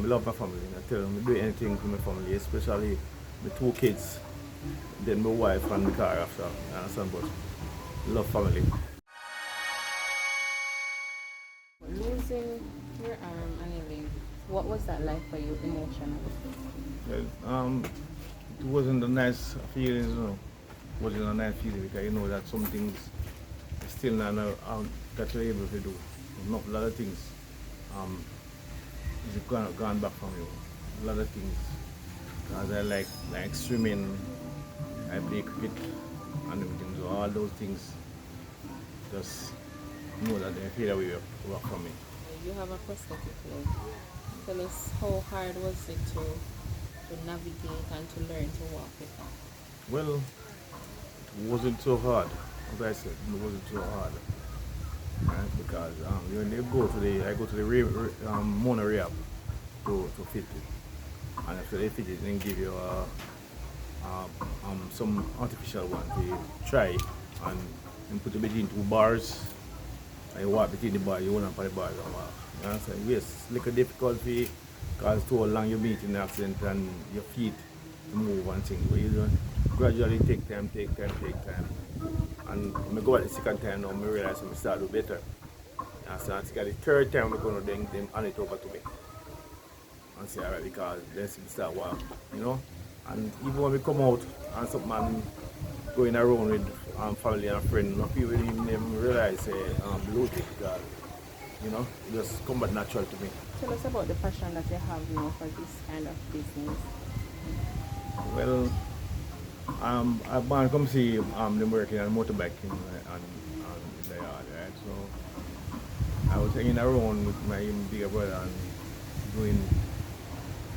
love my family. I tell them I do anything for my family, especially the two kids, then my wife and the car after. You understand? But love family. Losing your arm and your leg, what was that like for you emotionally? Well, it wasn't a nice feeling, you know. It wasn't a nice feeling because you know that some things still not that you're able to do. Not a lot of things is gone back from you. A lot of things. Because I like swimming, I play cricket and everything. So all those things just know that they fade away from me. You have a prosthetic leg. Tell us how hard was it to navigate and to learn to walk with that? Well, it wasn't so hard. As I said, it wasn't so hard. Right? Because when they I go to the mono rehab to fit it. And after they fit it, then give you some artificial one to try and put it between two bars. And you walk between the bar, you hold on for the bars and walk. You understand? Yes, it's a little difficult for you because it's too long you meet in the accident and your feet to move and things. But you don't gradually take time. And when I go at the second time now, I realize I start to do better. And so the third time we're going to then hand it over to me. And say, alright, because then we start walk, you know. And even when we come out and some man going around with family and friends, no people even realize lose it because, you know, just come back natural to me. Tell us about the passion that you have now for this kind of business. Well, I've gone come see them working on motorbike in the yard, right? So I was hanging around with my bigger brother and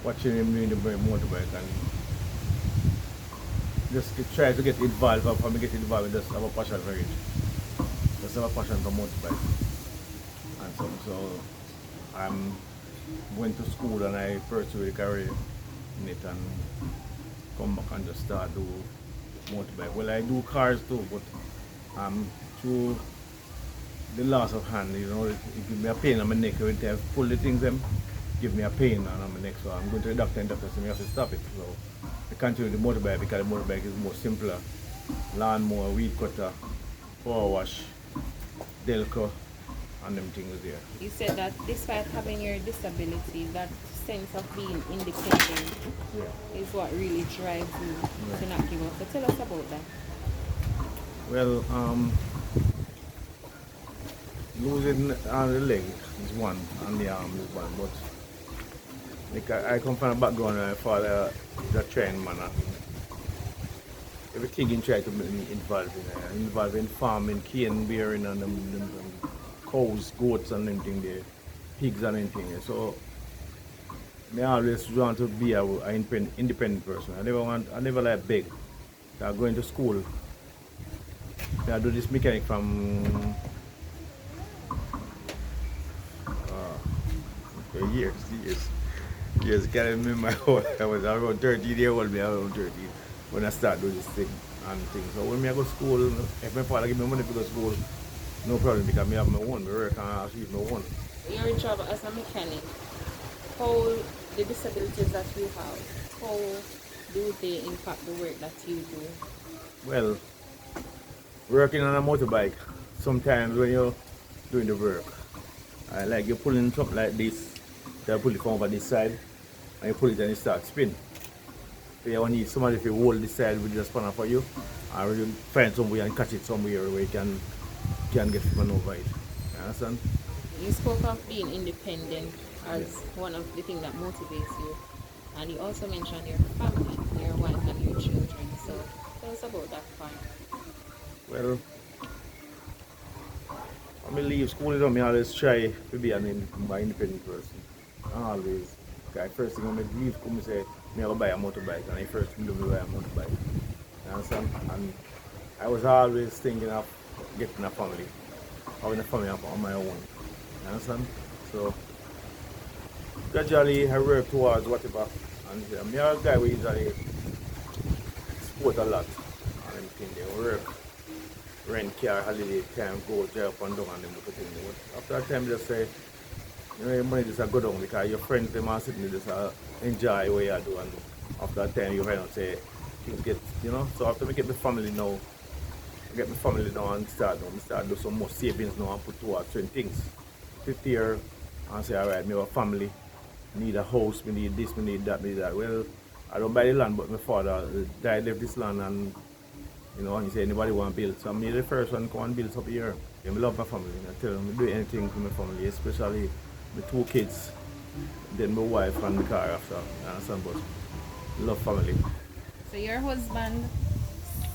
watching him doing the motorbike and just try to get involved. For me get involved, just have a passion for it. Just have a passion for motorbike and so I'm went to school and I pursued a career in it and come back and just start do motorbike. Well, I do cars too, but through the loss of hand, you know, it gives me a pain on my neck when I pull the things them, give me a pain on my neck. So I'm going to the doctor and the doctor says me have to stop it. So I continue the motorbike because the motorbike is more simpler. Lawnmower, weed cutter, power wash, Delco, and them things there. You said that despite having your disability, that sense of being independent is what really drives you to not give up. So tell us about that. Well, losing the leg is one and the arm is one, but like I come from a background where my father is a trained man and everything he tried to make me involved in farming, cane bearing and them cows, goats and them thing there, pigs and anything there. So I always want to be an independent person. I never like beg. I going to school. I do this mechanic from years. I can't remember I was around 13 years old, around 13 when I started doing this thing and things. So when I go to school, if my father give me money to go to school, no problem because I have my own, I work and achieve my own. Your job as a mechanic, how the disabilities that you have, how do they impact the work that you do? Well, working on a motorbike, sometimes when you're doing the work, like you're pulling something like this, you pull it from over this side, and you pull it and it starts spin. So you need somebody to hold this side with the spanner for you, or you find somewhere and catch it somewhere where you can get spun over it. You understand? You spoke of being independent as one of the things that motivates you, and you also mentioned your family, your wife and your children. So tell us about that part. Well, when I leave school, I always try to be an independent person. Always. Okay, first thing when I leave school, I say, I have to buy a motorbike, and I first thing to buy a motorbike. You understand? And I was always thinking of getting a family, having a family on my own. You understand? So, gradually I work towards whatever. And I'm a guy who usually sport a lot. And everything, they work, rent car, holiday time, go drive up and down and them look at things. But after that time, just say, You know, your money just a go down because your friends them are sitting there just enjoy what you do, and after a time you find out say things get, you know. So after me get my family now, and start do some more savings now and put towards certain things. 50 year and say, alright, me have a family, need a house, me need this, me need that, me need that. Well, I don't buy the land, but my father died, left this land, and you know, he said anybody want to build. So I'm the first one come and build up here. I love my family. I tell them I do anything for my family, especially the 2 kids, then my wife and the car after. You understand? But love family. So your husband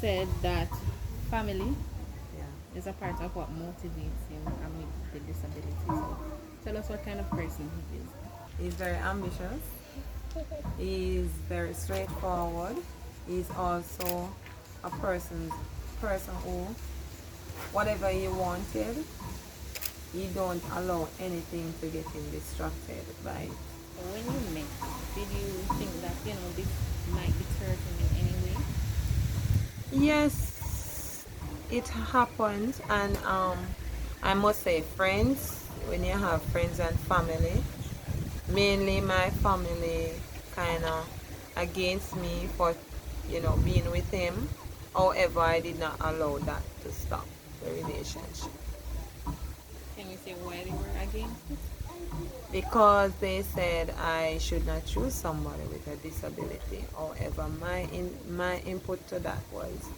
said that family Yeah. is a part of what motivates him amid the disability. So tell us what kind of person he is. He's very ambitious. He's very straightforward. He's also a person who whatever he wanted, he don't allow anything to get him distracted by it. So when you met, did you think that, you know, this might deter him in any way? Yes, it happened, and I must say, friends. When you have friends and family, mainly my family, kind of against me for, being with him. However, I did not allow that to stop the relationship Can you say why they were against it? because they said I should not choose somebody with a disability. However, my input to that was,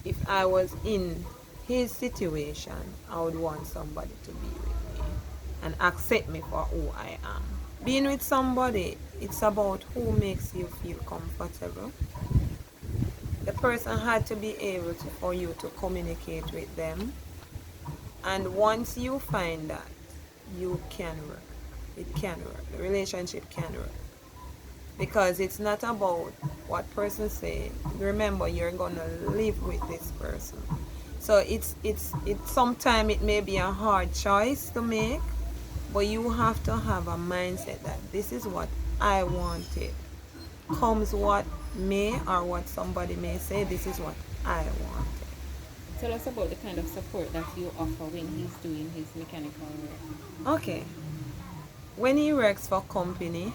if I was in his situation, I would want somebody to be with me and accept me for who I am. Being with somebody, it's about who makes you feel comfortable. The person had to be able to, for you to communicate with them. And once you find that, you can work. It can work. The relationship can work. Because it's not about what person say. Remember, you're gonna live with this person. So it's sometimes it may be a hard choice to make, but you have to have a mindset that this is what I wanted. Comes what may, or what somebody may say, this is what I wanted. Tell us about the kind of support that you offer when he's doing his mechanical work. Okay. When he works for company,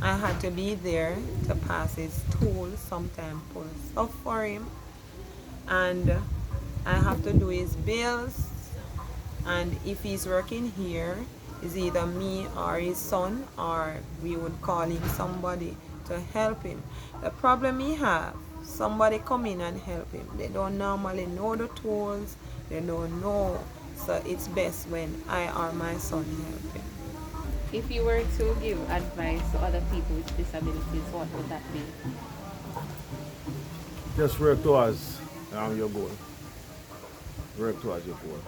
I had to be there to pass his tools, sometimes pull stuff for him. And I have to do his bills. And if he's working here, it's either me or his son, or we would call in somebody to help him. The problem he have, somebody come in and help him. They don't normally know the tools, they don't know. So it's best when I or my son help him. If you were to give advice to other people with disabilities, what would that be? Just work towards your goal. Work towards your goal.